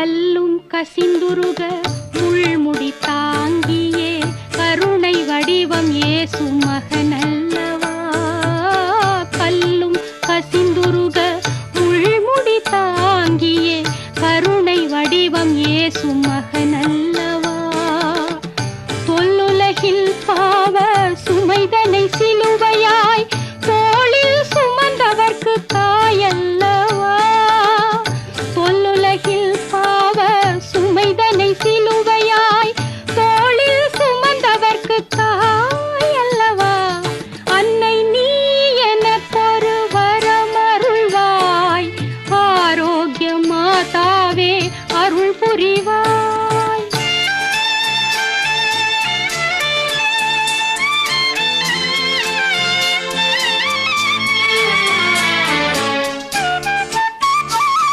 கல்லும் கசிந்துருக முள்முடி தாங்கியே கருணை வடிவம் இயேசு மகனல்லவா. கல்லும் கசிந்துருக முள்முடி தாங்கியே கருணை வடிவம் இயேசு மகனல்லவா. தொல்லுலகில் பாவ சுமைதனை சிலுவையாய் தோளில் சுமந்தவர்க்கு தாயல்லவா. தொல்லுலகில் பாவ சுமைதனை சிலுவையாய் தோளில் சுமந்தவர்க்கு தாயல்லவா. அன்னை நீ எனக்கொரு வரமருள்வாய், ஆரோக்கிய மாதாவே அருள் புரிவாய்.